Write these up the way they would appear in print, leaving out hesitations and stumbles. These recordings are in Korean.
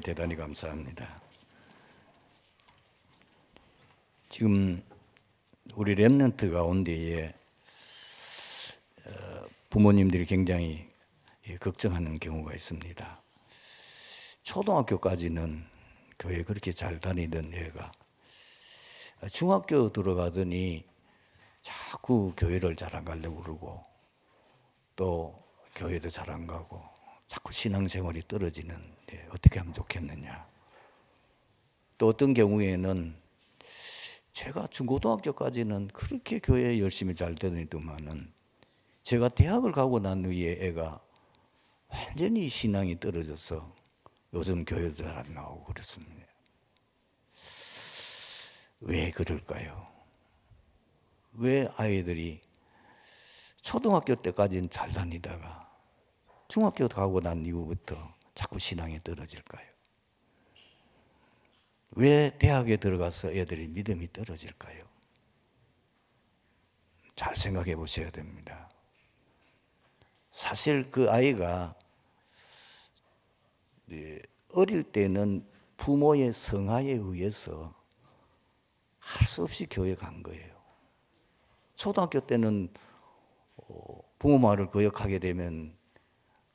대단히 감사합니다. 지금 우리 렘넌트 가운데에 부모님들이 굉장히 걱정하는 경우가 있습니다. 초등학교까지는 교회 그렇게 잘 다니던 애가 중학교 들어가더니 자꾸 교회를 잘 안 가려고 그러고 또 교회도 잘 안 가고 자꾸 신앙생활이 떨어지는 어떻게 하면 좋겠느냐. 또 어떤 경우에는 제가 중고등학교까지는 그렇게 교회에 열심히 잘 다니더만은 제가 대학을 가고 난 후에 애가 완전히 신앙이 떨어져서 요즘 교회도 잘 안 나오고 그렇습니다. 왜 그럴까요? 왜 아이들이 초등학교 때까지는 잘 다니다가 중학교 가고 난 이후부터 자꾸 신앙이 떨어질까요? 왜 대학에 들어가서 애들이 믿음이 떨어질까요? 잘 생각해 보셔야 됩니다. 사실 그 아이가 어릴 때는 부모의 성화에 의해서 할 수 없이 교회 간 거예요. 초등학교 때는 부모 말을 거역하게 되면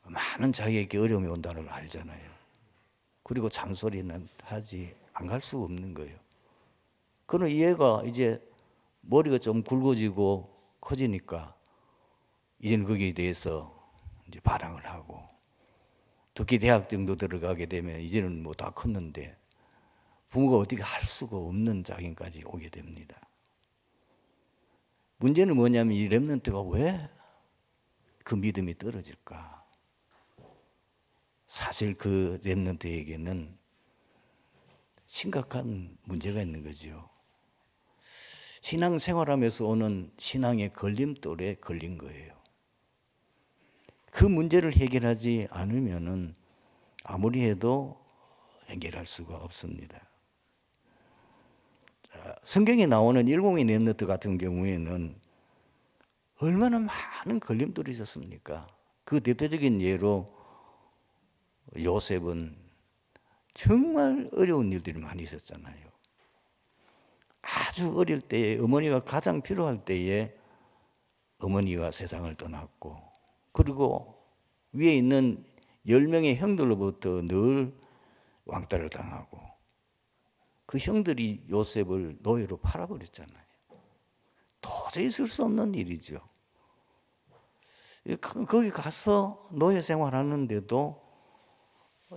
많은 자기에게 어려움이 온다는 걸 알잖아요. 그리고 잔소리는 하지 안 갈 수가 없는 거예요. 그러나 얘가 이제 머리가 좀 굵어지고 커지니까 이제는 거기에 대해서 이제 반항을 하고, 특히 대학 정도 들어가게 되면 이제는 뭐 다 컸는데 부모가 어떻게 할 수가 없는 장애까지 오게 됩니다. 문제는 뭐냐면 이 렘넌트가 왜 그 믿음이 떨어질까? 사실 그 렘넌트에게는 심각한 문제가 있는 거죠. 신앙생활하면서 오는 신앙의 걸림돌에 걸린 거예요. 그 문제를 해결하지 않으면은 아무리 해도 해결할 수가 없습니다. 성경에 나오는 일공의 렘넌트 같은 경우에는 얼마나 많은 걸림돌이 있었습니까? 그 대표적인 예로 요셉은 정말 어려운 일들이 많이 있었잖아요. 아주 어릴 때에 어머니가 가장 필요할 때에 어머니가 세상을 떠났고, 그리고 위에 있는 10명의 형들로부터 늘 왕따를 당하고, 그 형들이 요셉을 노예로 팔아버렸잖아요. 도저히 있을 수 없는 일이죠. 거기 가서 노예 생활하는데도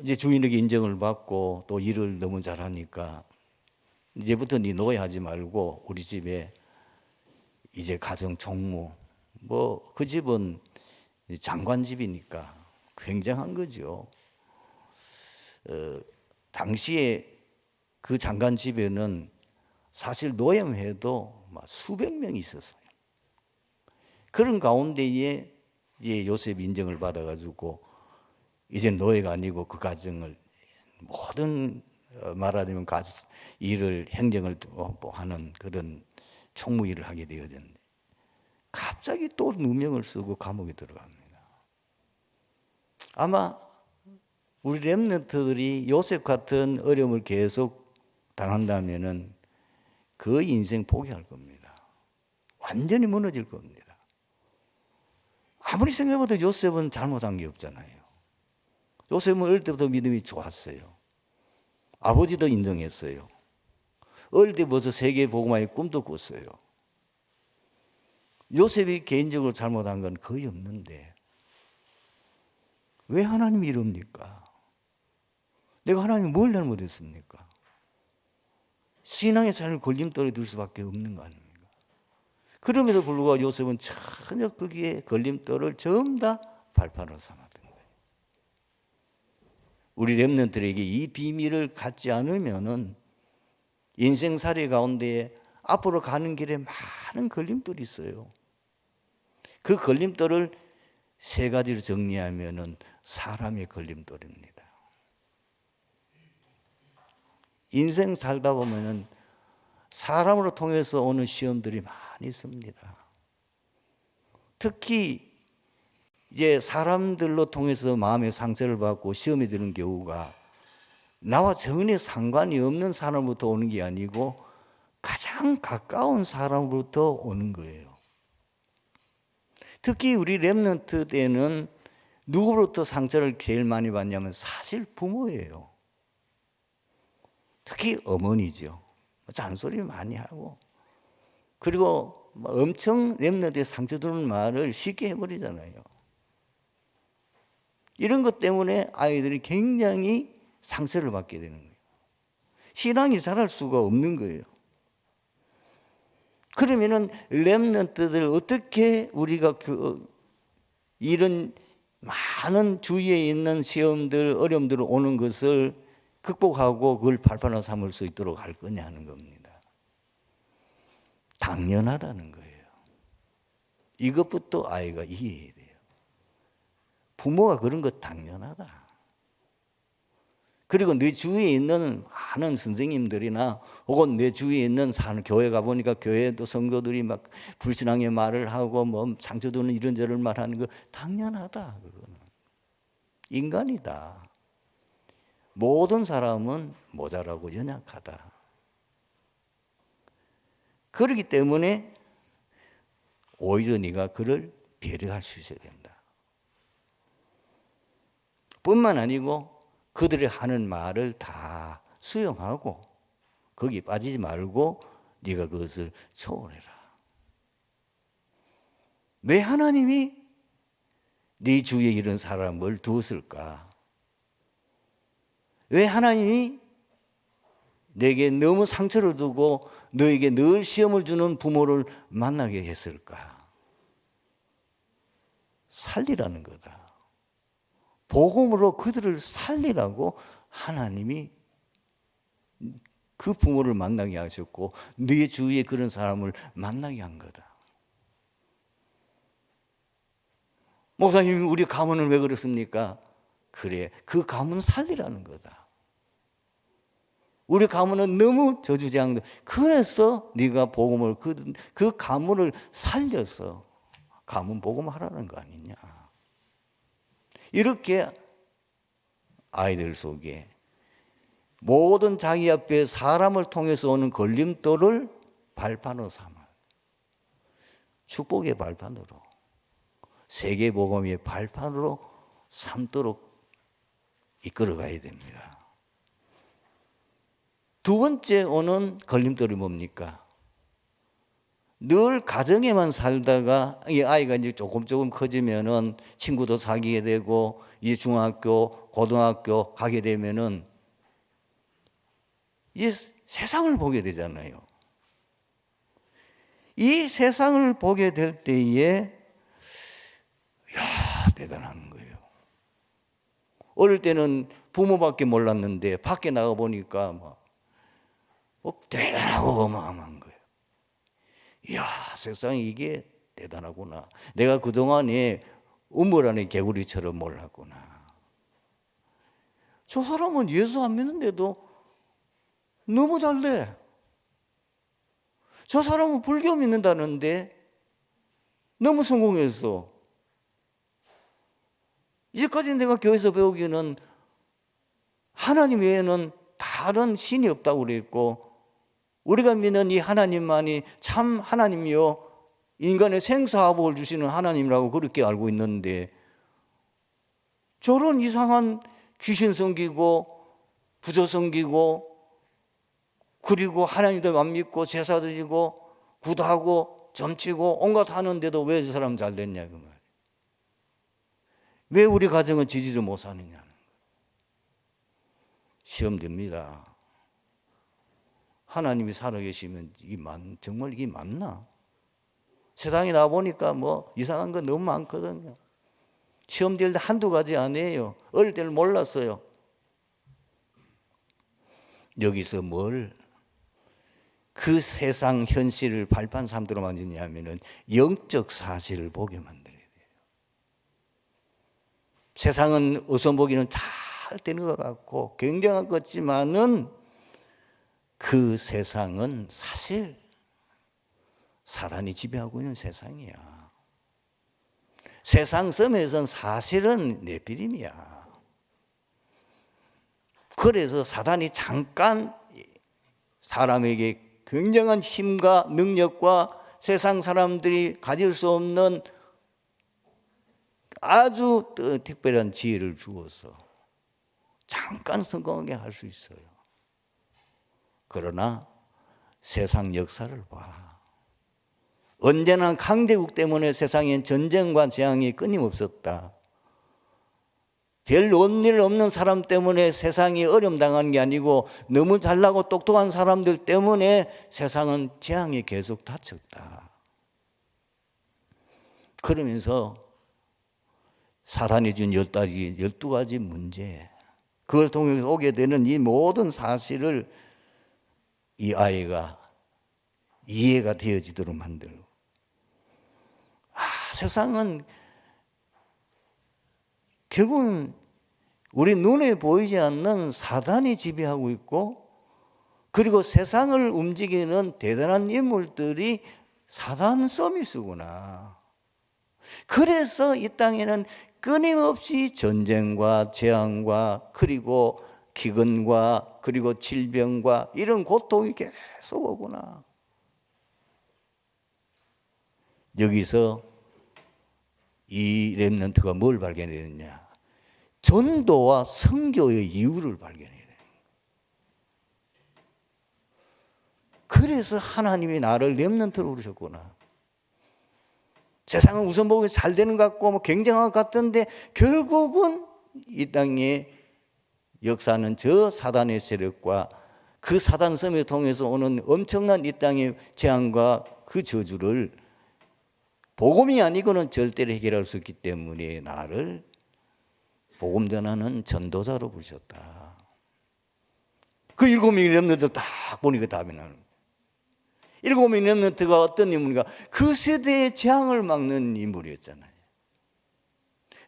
이제 주인에게 인정을 받고 또 일을 너무 잘하니까 이제부터 네 노예 하지 말고 우리 집에 이제 가정 총무, 뭐 그 집은 장관 집이니까 굉장한 거죠. 당시에 그 장관 집에는 사실 노예만 해도 수백 명이 있었어요. 그런 가운데에 이제 요셉 인정을 받아가지고 이제 노예가 아니고 그 가정을 모든 말하자면 일을 행정을 하는 그런 총무 일을 하게 되어졌는데 갑자기 또 누명을 쓰고 감옥에 들어갑니다. 아마 우리 렘넌트들이 요셉 같은 어려움을 계속 당한다면은 그 인생 포기할 겁니다. 완전히 무너질 겁니다. 아무리 생각해봐도 요셉은 잘못한 게 없잖아요. 요셉은 어릴 때부터 믿음이 좋았어요. 아버지도 인정했어요. 어릴 때 벌써 세계 복음화의 꿈도 꿨어요. 요셉이 개인적으로 잘못한 건 거의 없는데 왜 하나님이 이럽니까? 내가 하나님이 뭘 잘못했습니까? 신앙의 삶을 걸림돌에 들 수밖에 없는 거 아닙니까? 그럼에도 불구하고 요셉은 전혀 거기에 걸림돌을 전부 다 발판으로 삼았던 거예요. 우리 렘넌트들에게 이 비밀을 갖지 않으면은 인생살이 가운데 앞으로 가는 길에 많은 걸림돌이 있어요. 그 걸림돌을 세 가지로 정리하면은 사람의 걸림돌입니다. 인생 살다 보면은 사람으로 통해서 오는 시험들이 많이 있습니다. 특히 이제 사람들로 통해서 마음의 상처를 받고 시험이 드는 경우가 나와 전혀 상관이 없는 사람부터 오는 게 아니고 가장 가까운 사람부터 오는 거예요. 특히 우리 렘넌트 때는 누구로부터 상처를 제일 많이 받냐면 사실 부모예요. 특히 어머니죠. 잔소리 많이 하고, 그리고 엄청 렘넌트에 상처 주는 말을 쉽게 해버리잖아요. 이런 것 때문에 아이들이 굉장히 상처를 받게 되는 거예요. 신앙이 자랄 수가 없는 거예요. 그러면은 렘넌트들 어떻게 우리가 이런 많은 주위에 있는 시험들, 어려움들 오는 것을 극복하고 그걸 발판으로 삼을 수 있도록 할 거냐 하는 겁니다. 당연하다는 거예요. 이것부터 아이가 이해해야 돼요. 부모가 그런 거 당연하다. 그리고 내 주위에 있는 많은 선생님들이나 혹은 내 주위에 있는 교회 가보니까 교회도 성도들이 막 불신앙의 말을 하고 뭐 상처 주는 이런저런 말 하는 거 당연하다. 그거는 인간이다. 모든 사람은 모자라고 연약하다. 그렇기 때문에 오히려 네가 그를 배려할 수 있어야 된다. 뿐만 아니고 그들이 하는 말을 다 수용하고 거기 빠지지 말고 네가 그것을 초월해라. 왜 하나님이 네 주위에 이런 사람을 두었을까? 왜 하나님이 내게 너무 상처를 두고 너에게 늘 시험을 주는 부모를 만나게 했을까? 살리라는 거다. 복음으로 그들을 살리라고 하나님이 그 부모를 만나게 하셨고 네 주위에 그런 사람을 만나게 한 거다. 목사님, 우리 가문은 왜 그렇습니까? 그래, 그 가문 살리라는 거다. 우리 가문은 너무 저주지앙돼. 그래서 네가 복음을 그 가문을 살려서 가문 복음하라는 거 아니냐. 이렇게 아이들 속에 모든 자기 앞에 사람을 통해서 오는 걸림돌을 발판으로 삼아 축복의 발판으로, 세계복음의 발판으로 삼도록 이끌어가야 됩니다. 두 번째 오는 걸림돌이 뭡니까? 늘 가정에만 살다가 이 아이가 이제 조금 커지면은 친구도 사귀게 되고 이 중학교, 고등학교 가게 되면은 이 세상을 보게 되잖아요. 이 세상을 보게 될 때에 대단한 거예요. 어릴 때는 부모밖에 몰랐는데 밖에 나가 보니까 막 대단하고 어마어마한 거예요. 이야, 세상에 이게 대단하구나. 내가 그동안에 우물 안에 개구리처럼 몰랐구나. 저 사람은 예수 안 믿는데도 너무 잘 돼. 저 사람은 불교 믿는다는데 너무 성공했어. 이제까지 내가 교회에서 배우기는 하나님 외에는 다른 신이 없다고 그랬고 우리가 믿는 이 하나님만이 참 하나님이요 인간의 생사화복을 주시는 하나님이라고 그렇게 알고 있는데 저런 이상한 귀신 섬기고 부조 섬기고 그리고 하나님도 안 믿고 제사 드리고 구도하고 점치고 온갖 하는데도 왜 저 사람 잘 됐냐 그 말이에요. 왜 우리 가정은 지지를 못 사느냐는 거예요. 시험 됩니다. 하나님이 살아계시면 정말 이게 맞나? 세상에 나와보니까 뭐 이상한 거 너무 많거든요. 시험 될 때 한두 가지 아니에요. 어릴 때는 몰랐어요. 여기서 그 세상 현실을 발판 삼도록 만드냐면은 영적 사실을 보게 만들어야 돼요. 세상은 어서 보기는 잘 되는 것 같고 굉장한 것 같지만은 그 세상은 사실 사단이 지배하고 있는 세상이야. 세상 섬에서는 사실은 네피림이야. 그래서 사단이 잠깐 사람에게 굉장한 힘과 능력과 세상 사람들이 가질 수 없는 아주 특별한 지혜를 주어서 잠깐 성공하게 할 수 있어요. 그러나 세상 역사를 봐. 언제나 강대국 때문에 세상엔 전쟁과 재앙이 끊임없었다. 별 온일 없는 사람 때문에 세상이 어려움 당하는 게 아니고 너무 잘나고 똑똑한 사람들 때문에 세상은 재앙이 계속 닥쳤다. 그러면서 사단이 준 12가지 문제, 그걸 통해서 오게 되는 이 모든 사실을 이 아이가 이해가 되어지도록 만들고, 세상은 결국은 우리 눈에 보이지 않는 사단이 지배하고 있고, 그리고 세상을 움직이는 대단한 인물들이 사단 서밋이구나. 그래서 이 땅에는 끊임없이 전쟁과 재앙과 그리고 기근과 그리고 질병과 이런 고통이 계속 오구나. 여기서 이 렘넌트가 뭘 발견했느냐? 전도와 선교의 이유를 발견해야 돼요. 그래서 하나님이 나를 렘넌트로 부르셨구나. 세상은 우선 보기 잘 되는 것 같고 뭐 굉장한 것 같던데 결국은 이 땅에 역사는 저 사단의 세력과 그 사단 섬을 통해서 오는 엄청난 이 땅의 재앙과 그 저주를 복음이 아니고는 절대로 해결할 수 없기 때문에 나를 복음 전하는 전도자로 부르셨다. 그 7명의 렘넌트 딱 보니까 답이 나는 거예요. 7명의 렘넌트가 어떤 인물인가? 그 세대의 재앙을 막는 인물이었잖아요.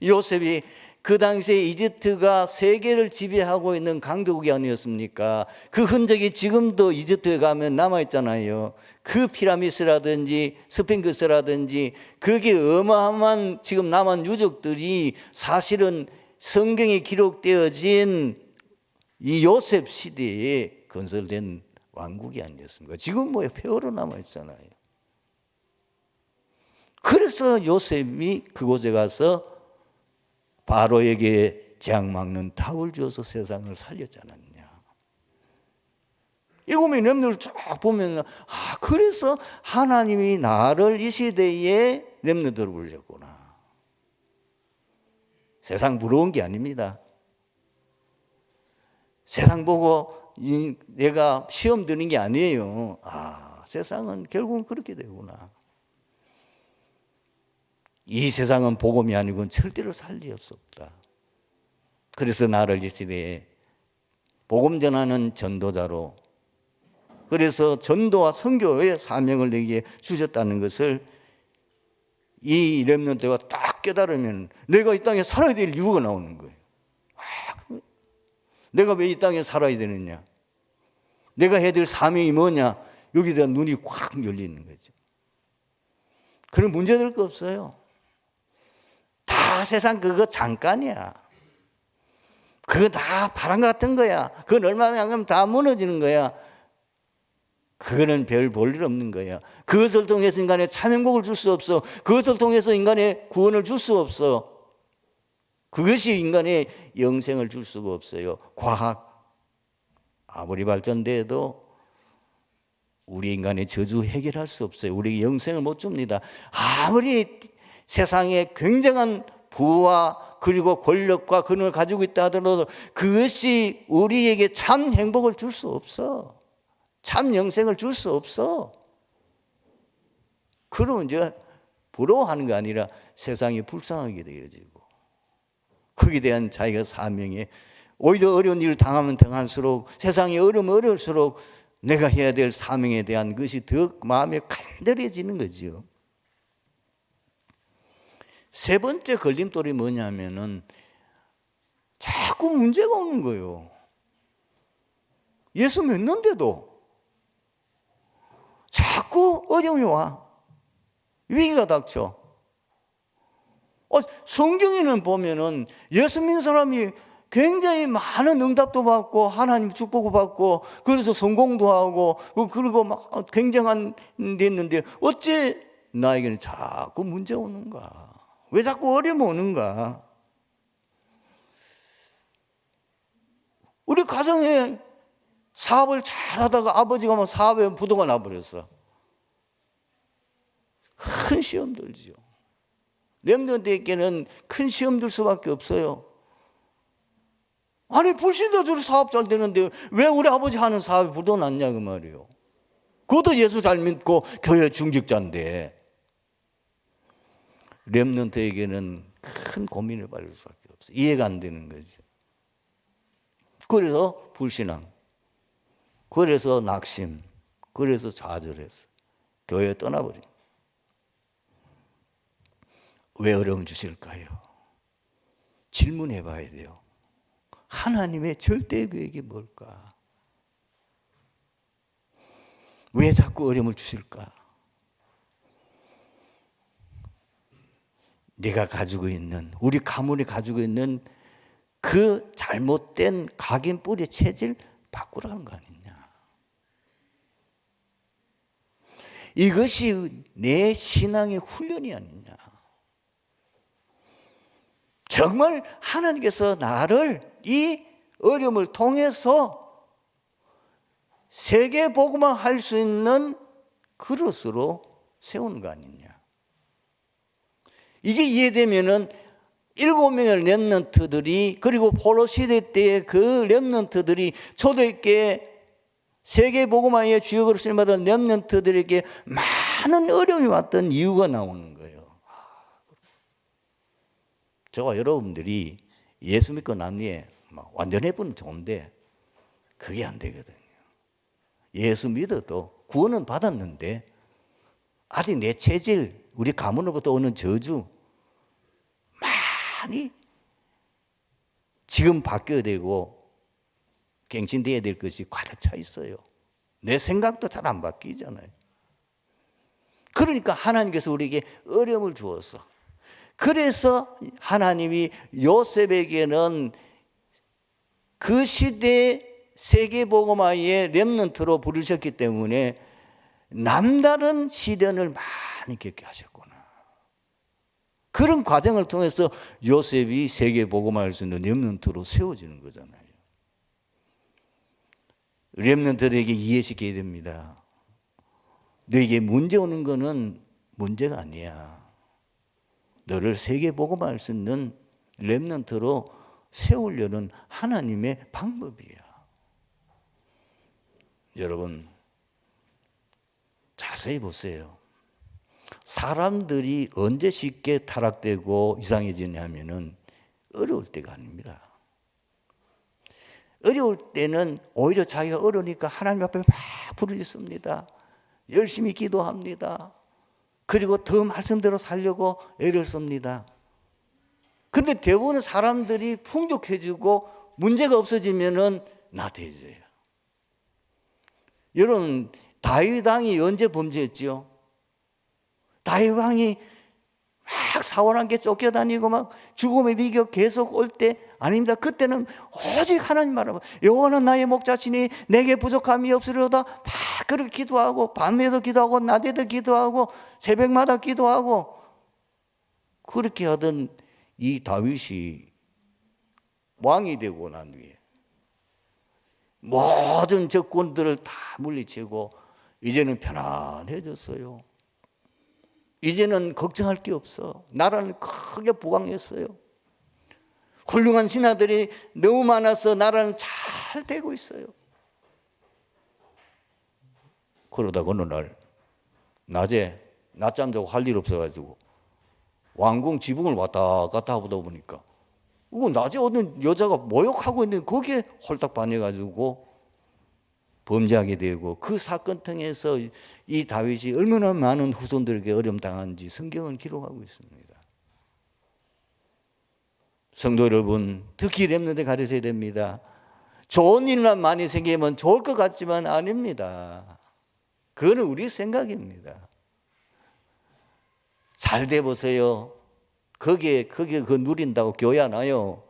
요셉이 그 당시에 이집트가 세계를 지배하고 있는 강대국이 아니었습니까? 그 흔적이 지금도 이집트에 가면 남아있잖아요. 그 피라미드라든지 스핑크스라든지 그게 어마어마한 지금 남은 유적들이 사실은 성경에 기록되어진 이 요셉 시대에 건설된 왕국이 아니었습니까? 지금 뭐 폐허로 남아있잖아요. 그래서 요셉이 그곳에 가서 바로에게 재앙 막는 답을 주어서 세상을 살렸지 않았냐. 7명의 렘넌트를 쫙 보면 그래서 하나님이 나를 이 시대에 렘넌트로 부르셨구나. 세상 부러운 게 아닙니다. 세상 보고 내가 시험 드는 게 아니에요. 세상은 결국은 그렇게 되구나. 이 세상은 복음이 아니고는 절대로 살 리 없었다. 그래서 나를 이 시대에 복음 전하는 전도자로, 그래서 전도와 선교의 사명을 내게 주셨다는 것을 이 렘넌트가 딱 깨달으면 내가 이 땅에 살아야 될 이유가 나오는 거예요. 내가 왜 이 땅에 살아야 되느냐? 내가 해야 될 사명이 뭐냐? 여기에 대한 눈이 확 열리는 거죠. 그런 문제될 거 없어요. 다 세상 그거 잠깐이야. 그거 다 바람 같은 거야. 그건 얼마나 하면 다 무너지는 거야. 그거는 별 볼 일 없는 거야. 그것을 통해서 인간의 참행복을 줄 수 없어. 그것을 통해서 인간의 구원을 줄 수 없어. 그것이 인간의 영생을 줄 수가 없어요. 과학 아무리 발전돼도 우리 인간의 저주 해결할 수 없어요. 우리 영생을 못 줍니다. 아무리 세상에 굉장한 부와 그리고 권력과 근원을 가지고 있다 하더라도 그것이 우리에게 참 행복을 줄 수 없어. 참 영생을 줄 수 없어. 그러면 이제 부러워하는 게 아니라 세상이 불쌍하게 되어지고 거기에 대한 자기가 사명에 오히려 어려운 일을 당하면 당할수록 세상이 어려우면 어려울수록 내가 해야 될 사명에 대한 것이 더 마음에 간절해지는 거죠. 세 번째 걸림돌이 뭐냐면은 자꾸 문제가 오는 거예요. 예수 믿는데도 자꾸 어려움이 와. 위기가 닥쳐. 성경에는 보면은 예수 믿는 사람이 굉장히 많은 응답도 받고 하나님 축복을 받고 그래서 성공도 하고 그리고 막 굉장한 데 있는데 어째 나에게는 자꾸 문제 오는가? 왜 자꾸 어려움 오는가? 우리 가정에 사업을 잘하다가 아버지가 막 사업에 부도가 나버렸어. 큰 시험 들죠. 렘넌트에게는 큰 시험 들 수밖에 없어요. 아니 불신자들이 사업 잘 되는데 왜 우리 아버지 하는 사업이 부도 났냐 그 말이에요. 그것도 예수 잘 믿고 교회 중직자인데 렘넌트에게는 큰 고민을 받을 수밖에 없어요. 이해가 안 되는 거죠. 그래서 불신앙, 그래서 낙심, 그래서 좌절해서 교회 떠나버려. 왜 어려움 주실까요? 질문해 봐야 돼요. 하나님의 절대 계획이 뭘까? 왜 자꾸 어려움을 주실까? 내가 가지고 있는, 우리 가문이 가지고 있는 그 잘못된 각인 뿌리 체질 바꾸라는 거 아니냐? 이것이 내 신앙의 훈련이 아니냐? 정말 하나님께서 나를 이 어려움을 통해서 세계 복음화 할 수 있는 그릇으로 세우는 거 아니냐? 이게 이해되면은 7명의 렘넌트들이 그리고 포로 시대 때의 그 렘넌트들이 초대교회 세계 복음화의 주역으로 쓰임받은 렘넌트들에게 많은 어려움이 왔던 이유가 나오는 거예요. 저와 여러분들이 예수 믿고 난 뒤에 완전해보면 좋은데 그게 안 되거든요. 예수 믿어도 구원은 받았는데 아직 내 체질, 우리 가문으로부터 오는 저주 많이 지금 바뀌어야 되고 갱신되어야 될 것이 가득 차 있어요. 내 생각도 잘 안 바뀌잖아요. 그러니까 하나님께서 우리에게 어려움을 주었어. 그래서 하나님이 요셉에게는 그 시대 세계복음화의 렘넌트로 부르셨기 때문에 남다른 시련을 많이 겪게 하셨구나. 그런 과정을 통해서 요셉이 세계복음화할 수 있는 렘넌트로 세워지는 거잖아요. 렘넌트들에게 이해시켜야 됩니다. 너에게 문제 오는 거는 문제가 아니야. 너를 세계복음화할 수 있는 렘넌트로 세우려는 하나님의 방법이야. 여러분 자세히 보세요. 사람들이 언제 쉽게 타락되고 이상해지냐면은 어려울 때가 아닙니다. 어려울 때는 오히려 자기가 어려우니까 하나님 앞에 막 부르짖습니다. 열심히 기도합니다. 그리고 더 말씀대로 살려고 애를 씁니다. 그런데 대부분의 사람들이 풍족해지고 문제가 없어지면은 나태해져요. 여러분 다윗 왕이 언제 범죄했지요? 다윗 왕이 막 사울한테 쫓겨다니고 막 죽음의 비교 계속 올 때 아닙니다. 그때는 오직 하나님 말하고 여호와는 나의 목자시니 내게 부족함이 없으리로다. 막 그렇게 기도하고 밤에도 기도하고 낮에도 기도하고 새벽마다 기도하고 그렇게 하던 이 다윗이 왕이 되고 난 뒤에 모든 적군들을 다 물리치고 이제는 편안해졌어요. 이제는 걱정할 게 없어. 나라는 크게 부강했어요. 훌륭한 신하들이 너무 많아서 나라는 잘 되고 있어요. 그러다가 어느 날 낮에 낮잠 자고 할 일 없어가지고 왕궁 지붕을 왔다 갔다 하다 보니까 낮에 어떤 여자가 모욕하고 있는데 거기에 홀딱 반해가지고 범죄하게 되고 그 사건 통해서 이 다윗이 얼마나 많은 후손들에게 어려움 당한지 성경은 기록하고 있습니다. 성도 여러분, 특히 렘넌트 가르쳐야 됩니다. 좋은 일만 많이 생기면 좋을 것 같지만 아닙니다. 그거는 우리 생각입니다. 잘 돼 보세요. 거기에 그거 누린다고 교회 안 와요.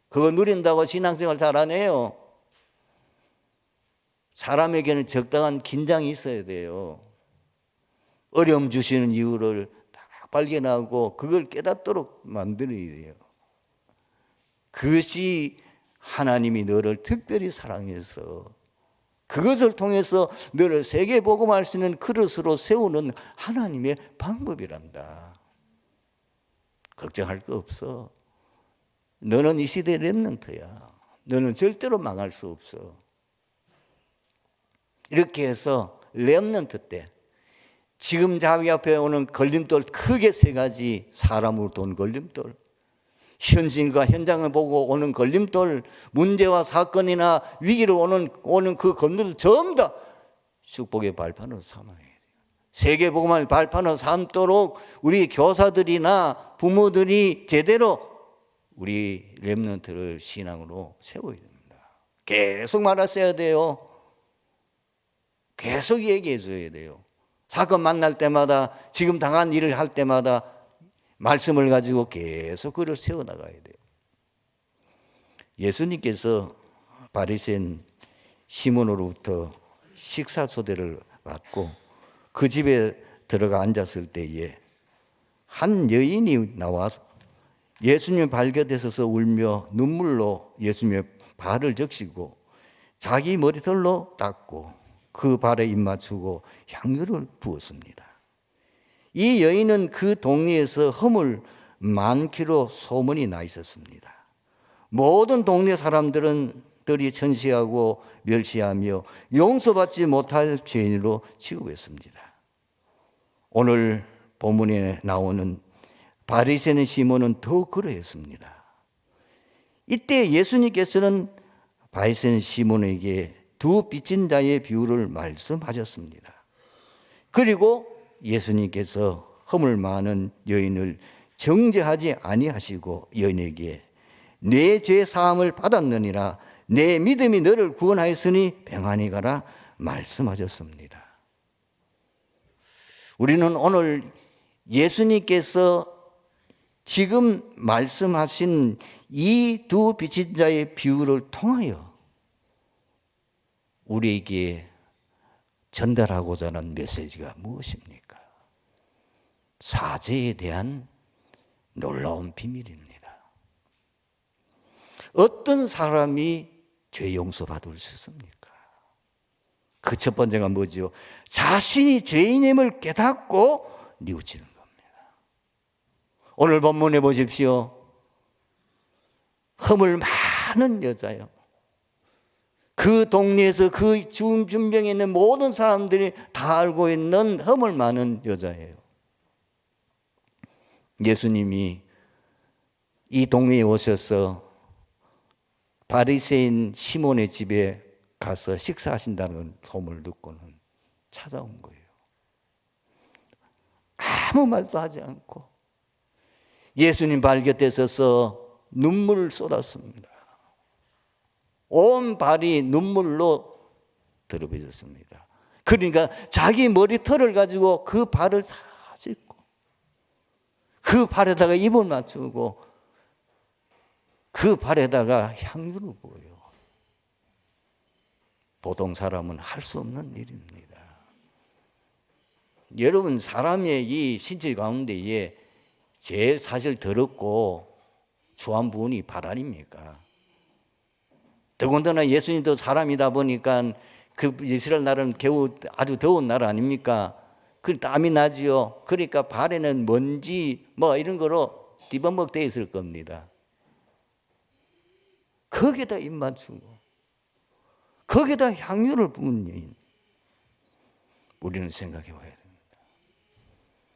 그거 누린다고 신앙생활 잘하네요. 사람에게는 적당한 긴장이 있어야 돼요. 어려움 주시는 이유를 딱 발견하고 그걸 깨닫도록 만들어야 돼요. 그것이 하나님이 너를 특별히 사랑해서 그것을 통해서 너를 세계 복음할 수 있는 그릇으로 세우는 하나님의 방법이란다. 걱정할 거 없어. 너는 이 시대의 렘넌트야. 너는 절대로 망할 수 없어. 이렇게 해서 렘넌트 때 지금 자기 앞에 오는 걸림돌 크게 세 가지, 사람으로 돈 걸림돌, 현실과 현장을 보고 오는 걸림돌, 문제와 사건이나 위기로 오는 그 걸림돌 전부 다 축복의 발판으로 삼아야 돼요. 세계복음을 발판으로 삼도록 우리 교사들이나 부모들이 제대로 우리 렘넌트를 신앙으로 세워야 됩니다. 계속 말하셔야 돼요. 계속 얘기해 줘야 돼요. 사건 만날 때마다, 지금 당한 일을 할 때마다 말씀을 가지고 계속 그를 세워나가야 돼요. 예수님께서 바리새인 시몬으로부터 식사 초대를 받고 그 집에 들어가 앉았을 때에 한 여인이 나와서 예수님 발곁에 서서 울며 눈물로 예수님의 발을 적시고 자기 머리털로 닦고 그 발에 입 맞추고 향유를 부었습니다. 이 여인은 그 동네에서 허물 많기로 소문이 나 있었습니다. 모든 동네 사람들이 천시하고 멸시하며 용서받지 못할 죄인으로 취급했습니다. 오늘 본문에 나오는 바리새인 시몬은 더 그러했습니다. 이때 예수님께서는 바리새인 시몬에게 두 빚진 자의 비유를 말씀하셨습니다. 그리고 예수님께서 허물 많은 여인을 정죄하지 아니하시고 여인에게 내 죄 사함을 받았느니라, 내 믿음이 너를 구원하였으니 평안히 가라 말씀하셨습니다. 우리는 오늘 예수님께서 지금 말씀하신 이 두 빚진 자의 비유를 통하여 우리에게 전달하고자 하는 메시지가 무엇입니까? 사죄에 대한 놀라운 비밀입니다. 어떤 사람이 죄 용서받을 수 있습니까? 그 첫 번째가 뭐죠? 자신이 죄인임을 깨닫고 뉘우치는 겁니다. 오늘 본문에 보십시오. 허물 많은 여자요. 그 동네에서 그 주변에 있는 모든 사람들이 다 알고 있는 허물 많은 여자예요. 예수님이 이 동네에 오셔서 바리새인 시몬의 집에 가서 식사하신다는 소문을 듣고는 찾아온 거예요. 아무 말도 하지 않고 예수님 발 곁에 서서 눈물을 쏟았습니다. 온 발이 눈물로 더러워졌습니다. 그러니까 자기 머리털을 가지고 그 발을 다 씻고 그 발에다가 입을 맞추고 그 발에다가 향유를 부어요. 보통 사람은 할 수 없는 일입니다. 여러분, 사람의 이 신체 가운데에 제일 사실 더럽고 추한 부분이 발 아닙니까? 더군다나 예수님도 사람이다 보니까 그 이스라엘 나라는 겨우 아주 더운 나라 아닙니까? 그 땀이 나지요. 그러니까 발에는 먼지 뭐 이런 거로 뒤범벅 되어 있을 겁니다. 거기에다 입 맞추고 거기에다 향유를 부은 여인. 우리는 생각해 봐야 됩니다.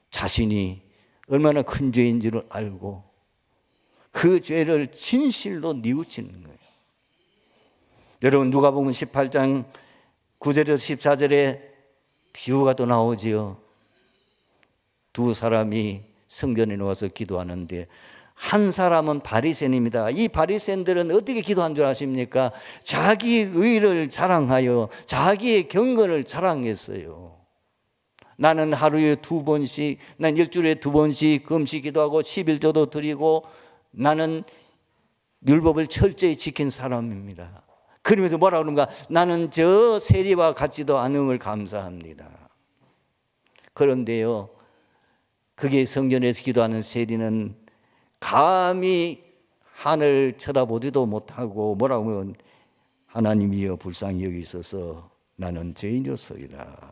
자신이 얼마나 큰 죄인지를 알고 그 죄를 진실로 뉘우치는 거예요. 여러분, 누가복음 18장 9절에서 14절에 비유가 또 나오지요. 두 사람이 성전에 나와서 기도하는데 한 사람은 바리새인입니다. 이 바리새인들은 어떻게 기도한 줄 아십니까? 자기 의를 자랑하여 자기의 경건을 자랑했어요. 나는 하루에 2번씩, 난 일주일에 2번씩 금식 기도하고 11조도 드리고 나는 율법을 철저히 지킨 사람입니다. 그러면서 뭐라 그런가? 나는 저 세리와 같지도 않음을 감사합니다. 그런데요, 그게 성전에서 기도하는 세리는 감히 하늘 쳐다보지도 못하고 뭐라고 하면 하나님이여 불쌍히 여기소서 나는 죄인이었소이다.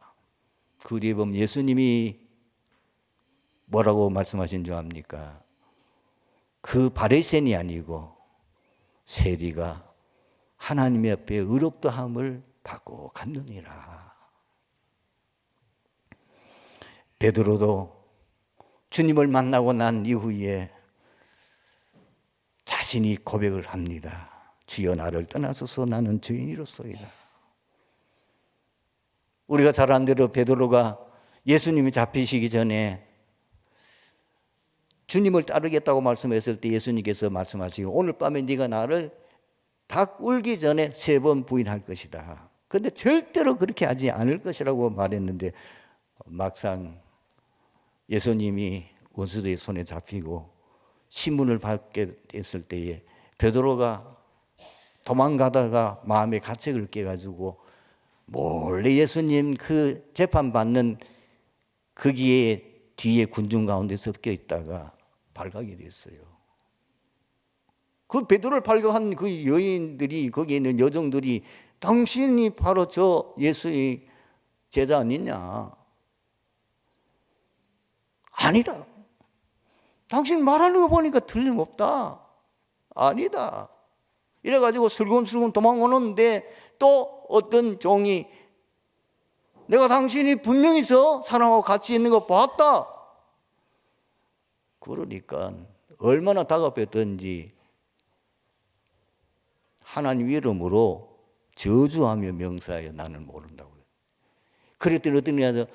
그 뒤에 보면 예수님이 뭐라고 말씀하신 줄 압니까? 그 바리새인이 아니고 세리가 하나님 앞에 의롭다함을 받고 갔느니라. 베드로도 주님을 만나고 난 이후에 자신이 고백을 합니다. 주여 나를 떠나소서 나는 죄인이로소이다. 우리가 잘 아는 대로 베드로가 예수님이 잡히시기 전에 주님을 따르겠다고 말씀했을 때 예수님께서 말씀하시고 오늘 밤에 네가 나를 닭 울기 전에 3번 부인할 것이다. 그런데 절대로 그렇게 하지 않을 것이라고 말했는데 막상 예수님이 원수들의 손에 잡히고 신문을 받게 됐을 때에 베드로가 도망가다가 마음에 가책을 깨가지고 몰래 예수님 그 재판받는 거기에 뒤에 군중 가운데 섞여 있다가 발각이 됐어요. 그 베드로를 발각한 그 여인들이 거기에 있는 여정들이 당신이 바로 저 예수의 제자 아니냐? 아니라. 당신 말하는 거 보니까 틀림없다. 아니다. 이래가지고 슬금슬금 도망오는데 또 어떤 종이 내가 당신이 분명히 저 사람하고 같이 있는 거 봤다. 그러니까 얼마나 다급했던지 하나님 이름으로 저주하며 명사하여 나는 모른다고요. 그랬더니 어떤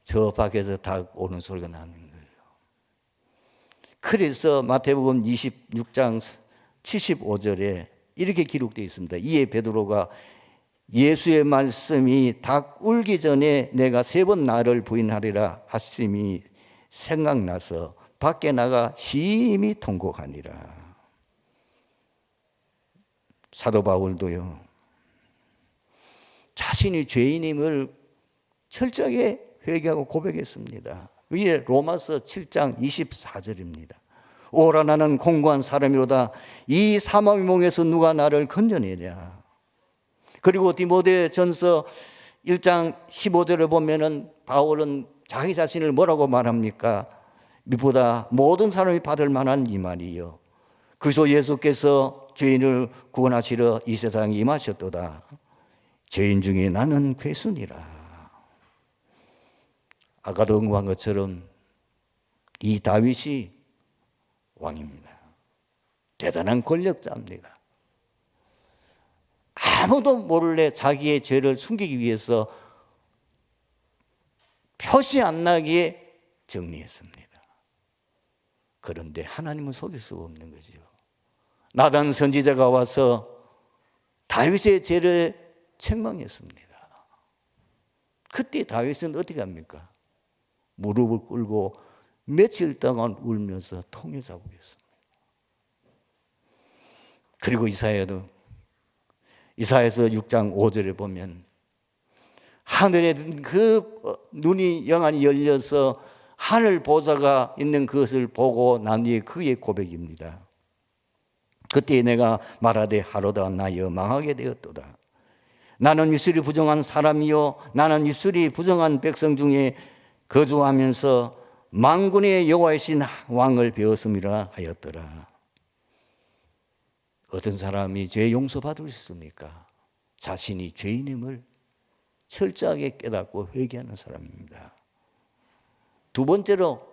저 밖에서 닭 오는 소리가 나는 거예요. 그래서 마태복음 26장 75절에 이렇게 기록되어 있습니다. 이에 베드로가 예수의 말씀이 닭 울기 전에 내가 3번 나를 부인하리라 하심이 생각나서 밖에 나가 심히 통곡하니라. 사도 바울도요, 자신이 죄인임을 철저하게 회개하고 고백했습니다. 위에 로마서 7장 24절입니다. 오라 나는 공고한 사람이로다. 이 사망의 몸에서 누가 나를 건져내랴. 그리고 디모데전서 1장 15절에 보면은 바울은 자기 자신을 뭐라고 말합니까? 미보다 모든 사람이 받을 만한 이 말이요. 그리스도 예수께서 죄인을 구원하시러 이 세상에 임하셨도다. 죄인 중에 나는 괴순이라. 아까도 언급한 것처럼 이 다윗이 왕입니다. 대단한 권력자입니다. 아무도 몰래 자기의 죄를 숨기기 위해서 표시 안 나게 정리했습니다. 그런데 하나님은 속일 수가 없는 거죠. 나단 선지자가 와서 다윗의 죄를 책망했습니다. 그때 다윗은 어떻게 합니까? 무릎을 꿇고 며칠 동안 울면서 통에 잡으겠습니다. 그리고 이사야서 6장 5절에 보면 하늘에 그 눈이 영안이 열려서 하늘 보좌가 있는 그것을 보고 난 뒤에 그의 고백입니다. 그때 내가 말하되 하로다 나여 망하게 되었도다. 나는 유술이 부정한 사람이요 나는 유술이 부정한 백성 중에 거주하면서 만군의 여호와이신 왕을 배웠음이라 하였더라. 어떤 사람이 죄 용서받을 수 있습니까? 자신이 죄인임을 철저하게 깨닫고 회개하는 사람입니다. 두 번째로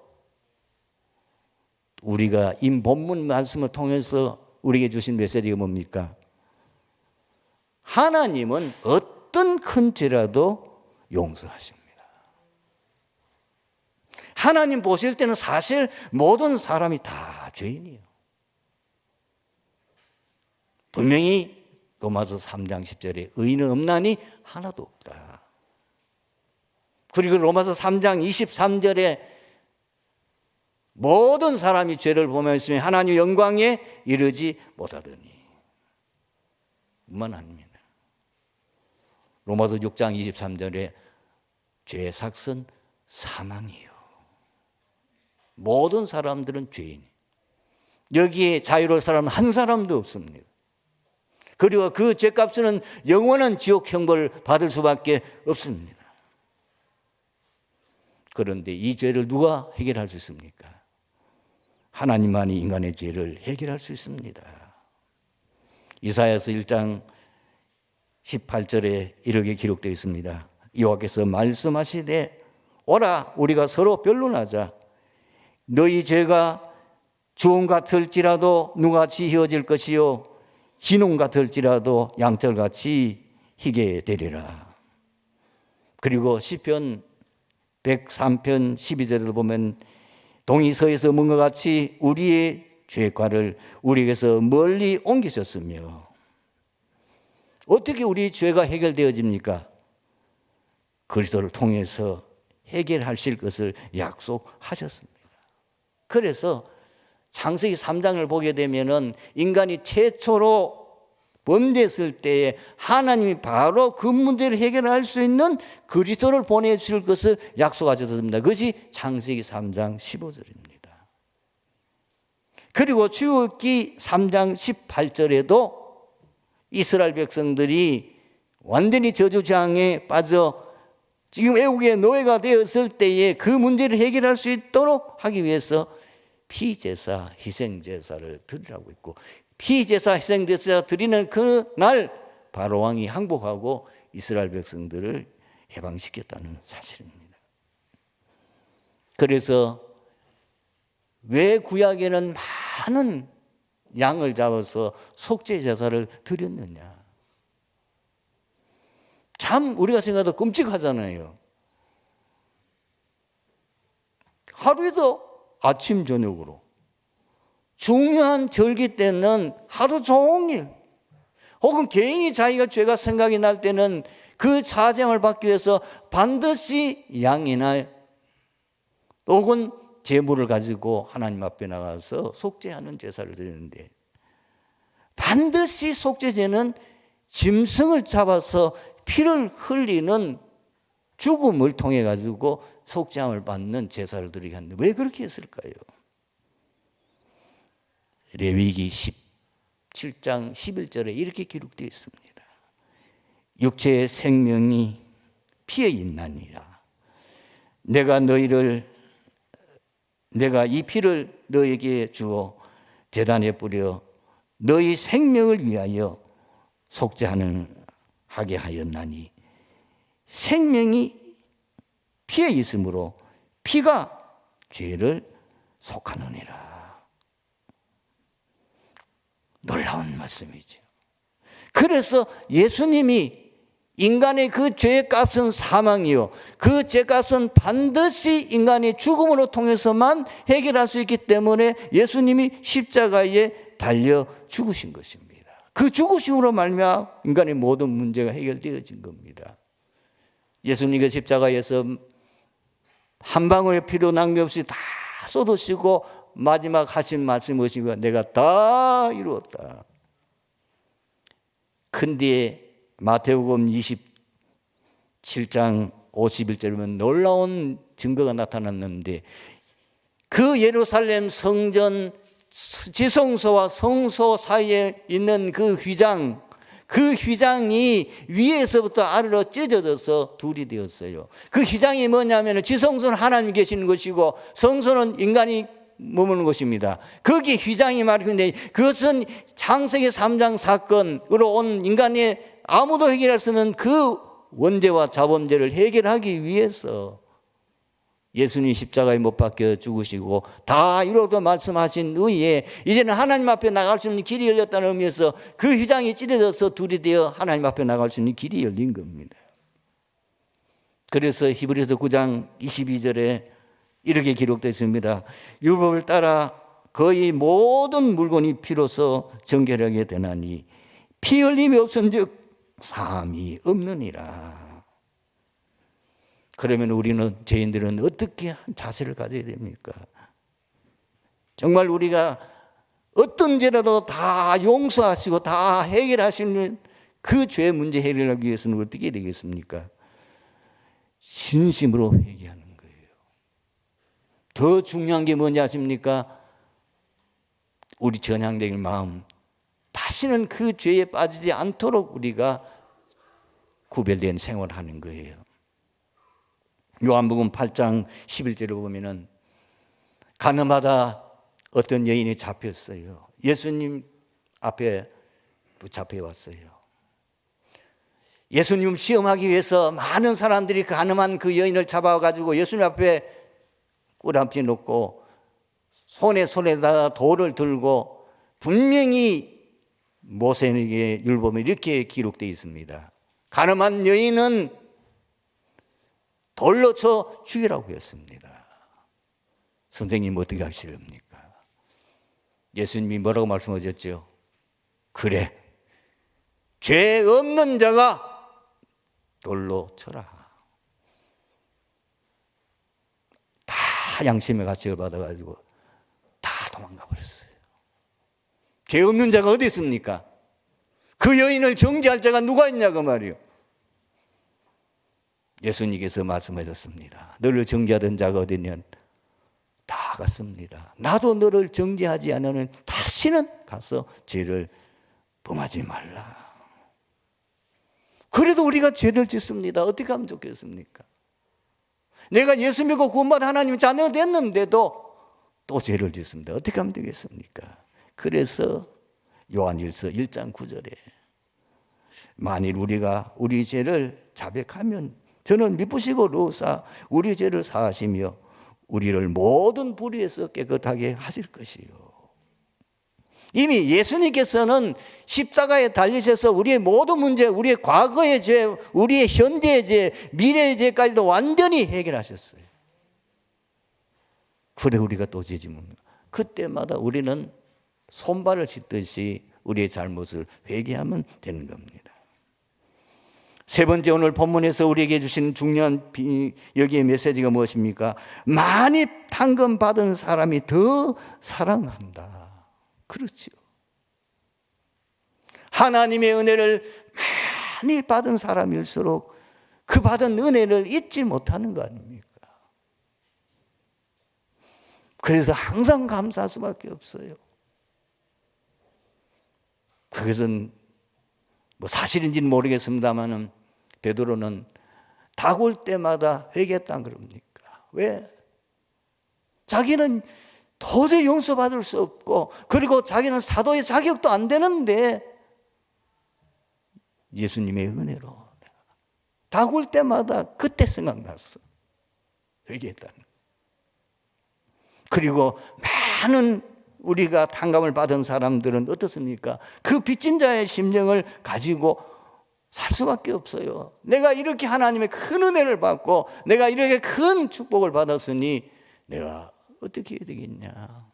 우리가 이 본문 말씀을 통해서 우리에게 주신 메시지가 뭡니까? 하나님은 어떤 큰 죄라도 용서하십니다. 하나님 보실 때는 사실 모든 사람이 다 죄인이에요. 분명히 로마서 3장 10절에 의인은 없나니 하나도 없다. 그리고 로마서 3장 23절에 모든 사람이 죄를 범하였으며 하나님 영광에 이르지 못하더니 뿐만 아닙니다. 로마서 6장 23절에 죄의 삭은 사망이에요. 모든 사람들은 죄인이에요. 여기에 자유로울 사람은 한 사람도 없습니다. 그리고 그 죄값은 영원한 지옥 형벌을 받을 수밖에 없습니다. 그런데 이 죄를 누가 해결할 수 있습니까? 하나님만이 인간의 죄를 해결할 수 있습니다. 이사야서 1장 18절에 이렇게 기록되어 있습니다. 여호와께서 말씀하시되 오라 우리가 서로 변론하자. 너희 죄가 주홍 같을지라도 누같이 희어질 것이요 진홍 같을지라도 양털같이 희게 되리라. 그리고 시편 103편 12절을 보면 동이 서에서 문과 같이 우리의 죄과를 우리에게서 멀리 옮기셨으며. 어떻게 우리 죄가 해결되어집니까? 그리스도를 통해서 해결하실 것을 약속하셨습니다. 그래서 창세기 3장을 보게 되면은 인간이 최초로 범죄했을 때에 하나님이 바로 그 문제를 해결할 수 있는 그리스도를 보내주실 것을 약속하셨습니다. 그것이 창세기 3장 15절입니다. 그리고 출애굽기 3장 18절에도 이스라엘 백성들이 완전히 저주장에 빠져 지금 애국의 노예가 되었을 때에 그 문제를 해결할 수 있도록 하기 위해서 피제사, 희생제사를 드리라고 했고, 피제사, 희생제사 드리는 그날 바로왕이 항복하고 이스라엘 백성들을 해방시켰다는 사실입니다. 그래서 왜 구약에는 많은 양을 잡아서 속죄제사를 드렸느냐? 참 우리가 생각해도 끔찍하잖아요. 하루에도 아침 저녁으로 중요한 절기 때는 하루 종일, 혹은 개인이 자기가 죄가 생각이 날 때는 그 사정을 받기 위해서 반드시 양이나 혹은 제물을 가지고 하나님 앞에 나가서 속죄하는 제사를 드리는데, 반드시 속죄제는 짐승을 잡아서 피를 흘리는 죽음을 통해 가지고 속죄함을 받는 제사를 드리게 하는데 왜 그렇게 했을까요? 레위기 17장 11절에 이렇게 기록되어 있습니다. 육체의 생명이 피에 있나니라. 내가 이 피를 너에게 주어 제단에 뿌려 너희 생명을 위하여 속죄하게 하였나니 생명이 피에 있으므로 피가 죄를 속하느니라. 놀라운 말씀이죠. 그래서 예수님이 인간의 그 죄의 값은 사망이요, 그 죄값은 반드시 인간의 죽음으로 통해서만 해결할 수 있기 때문에 예수님이 십자가에 달려 죽으신 것입니다. 그 죽으심으로 말미암아 인간의 모든 문제가 해결되어진 겁니다. 예수님이 십자가에서 한 방울의 피도 낭비 없이 다 쏟으시고 마지막 하신 말씀이 무엇인가? 내가 다 이루었다. 근데 마태복음 27장 51절에 보면 놀라운 증거가 나타났는데, 그 예루살렘 성전 지성소와 성소 사이에 있는 그 휘장이 위에서부터 아래로 찢어져서 둘이 되었어요. 그 휘장이 뭐냐면 지성소는 하나님이 계시는 것이고 성소는 인간이 머무는 것입니다. 거기 휘장이 말인데, 그것은 창세기 3장 사건으로 온 인간의 아무도 해결할 수 없는 그 원죄와 자범죄를 해결하기 위해서 예수님 십자가에 못 박혀 죽으시고 다 이루어도 말씀하신 후에 이제는 하나님 앞에 나갈 수 있는 길이 열렸다는 의미에서 그 휘장이 찢어져서 둘이 되어 하나님 앞에 나갈 수 있는 길이 열린 겁니다. 그래서 히브리서 9장 22절에 이렇게 기록되어 있습니다. 율법을 따라 거의 모든 물건이 피로서 정결하게 되나니 피 흘림이 없은즉 사함이 없느니라. 그러면 우리는, 죄인들은 어떻게 한 자세를 가져야 됩니까? 정말 우리가 어떤 죄라도 다 용서하시고 다 해결하시는 그 죄 문제 해결하기 위해서는 어떻게 되겠습니까? 진심으로 회개하는 거예요. 더 중요한 게 뭔지 아십니까? 우리 전향될 마음, 다시는 그 죄에 빠지지 않도록 우리가 구별된 생활을 하는 거예요. 요한복음 8장 11절을 보면은 가늠하다 어떤 여인이 잡혔어요. 예수님 앞에 붙잡혀 왔어요. 예수님 시험하기 위해서 많은 사람들이 가늠한 그 여인을 잡아가지고 예수님 앞에 꿀함피 놓고 손에다 돌을 들고, 분명히 모세에게 율법에 이렇게 기록되어 있습니다. 가늠한 여인은 돌로 쳐 죽이라고 했습니다. 선생님 어떻게 하시렵니까? 예수님이 뭐라고 말씀하셨죠? 그래, 죄 없는 자가 돌로 쳐라. 다 양심의 가책을 받아가지고 다 도망가 버렸어요. 죄 없는 자가 어디 있습니까? 그 여인을 정죄할 자가 누가 있냐고 말이요. 예수님께서 말씀하셨습니다. 너를 정죄하던 자가 어디 있냐? 다 갔습니다. 나도 너를 정죄하지 않으면 다시는 가서 죄를 범하지 말라. 그래도 우리가 죄를 짓습니다. 어떻게 하면 좋겠습니까? 내가 예수 믿고 구원받은 하나님 자녀가 됐는데도 또 죄를 짓습니다. 어떻게 하면 되겠습니까? 그래서 요한일서 1장 9절에 만일 우리가 우리 죄를 자백하면 저는 미쁘시고 의로우사 우리 죄를 사하시며 우리를 모든 불의에서 깨끗하게 하실 것이요. 이미 예수님께서는 십자가에 달리셔서 우리의 모든 문제, 우리의 과거의 죄, 우리의 현재의 죄, 미래의 죄까지도 완전히 해결하셨어요. 그래 우리가 또 죄지면 그때마다 우리는 손발을 씻듯이 우리의 잘못을 회개하면 되는 겁니다. 세 번째, 오늘 본문에서 우리에게 주신 중요한 여기의 메시지가 무엇입니까? 많이 탕금 받은 사람이 더 사랑한다. 그렇죠. 하나님의 은혜를 많이 받은 사람일수록 그 받은 은혜를 잊지 못하는 거 아닙니까? 그래서 항상 감사할 수밖에 없어요. 그것은 뭐 사실인지는 모르겠습니다만은 베드로는 닭 올 때마다 회개했다는 겁니까? 왜? 자기는 도저히 용서받을 수 없고, 그리고 자기는 사도의 자격도 안 되는데 예수님의 은혜로 닭 올 때마다 그때 생각났어. 회개했다는. 그리고 많은 우리가 탕감을 받은 사람들은 어떻습니까? 그 빚진 자의 심령을 가지고 살 수밖에 없어요. 내가 이렇게 하나님의 큰 은혜를 받고 내가 이렇게 큰 축복을 받았으니 내가 어떻게 해야 되겠냐.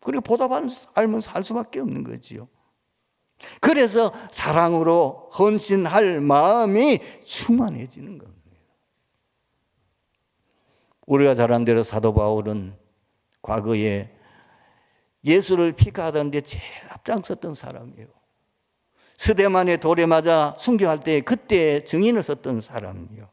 그리고 보답하는 삶은 살 수밖에 없는 거지요. 그래서 사랑으로 헌신할 마음이 충만해지는 겁니다. 우리가 잘 안 대로 사도 바울은 과거에 예수를 피가하던 데 제일 앞장섰던 사람이에요. 스데반의 돌에 맞아 순교할 때 그때 증인을 썼던 사람이요.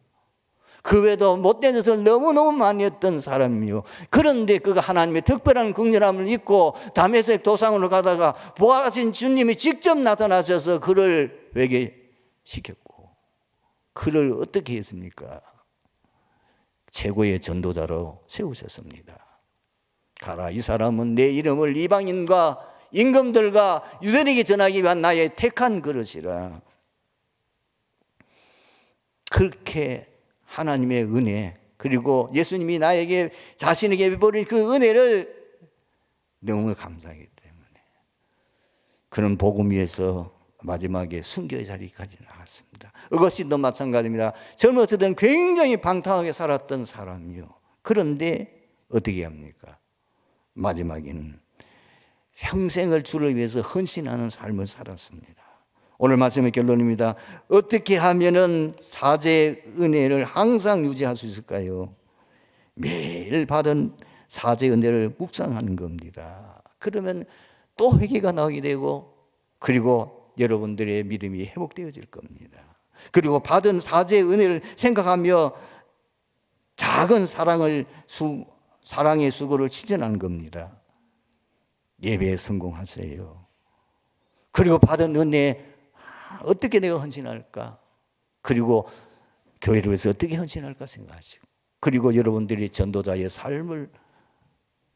그 외에도 못된 짓을 너무너무 많이 했던 사람이요. 그런데 그가 하나님의 특별한 긍휼함을 입고 다메섹 도상으로 가다가 보아하신 주님이 직접 나타나셔서 그를 회개시켰고, 그를 어떻게 했습니까? 최고의 전도자로 세우셨습니다. 가라, 이 사람은 내 이름을 이방인과 임금들과 유대인에게 전하기 위한 나의 택한 그릇이라. 그렇게 하나님의 은혜, 그리고 예수님이 나에게 자신에게 베풀은 그 은혜를 너무 감사하기 때문에 그는 복음 위에서 마지막에 순교의 자리까지 나갔습니다. 어거스틴도 마찬가지입니다. 젊었을 때는 굉장히 방탕하게 살았던 사람이요. 그런데 어떻게 합니까? 마지막에는 평생을 주를 위해서 헌신하는 삶을 살았습니다. 오늘 말씀의 결론입니다. 어떻게 하면은 사죄의 은혜를 항상 유지할 수 있을까요? 매일 받은 사죄의 은혜를 묵상하는 겁니다. 그러면 또 회개가 나오게 되고, 그리고 여러분들의 믿음이 회복되어질 겁니다. 그리고 받은 사죄의 은혜를 생각하며 작은 사랑의 수고를 실천하는 겁니다. 예배에 성공하세요. 그리고 받은 은혜 어떻게 내가 헌신할까? 그리고 교회를 위해서 어떻게 헌신할까 생각하시고, 그리고 여러분들이 전도자의 삶을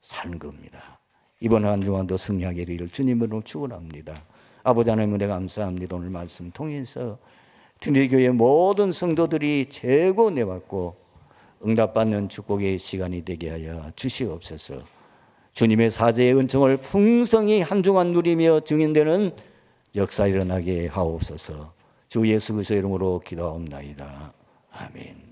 사는 겁니다. 이번 한 주간도 승리하게 되기를 주님으로 축원합니다. 아버지 하나님 은혜 감사합니다. 오늘 말씀 통해서 트리니티교회 모든 성도들이 최고 내받고 응답받는 축복의 시간이 되게 하여 주시옵소서. 주님의 사죄의 은총을 풍성히 한 주간 누리며 증인되는 역사 일어나게 하옵소서. 주 예수 그리스도의 이름으로 기도하옵나이다. 아멘.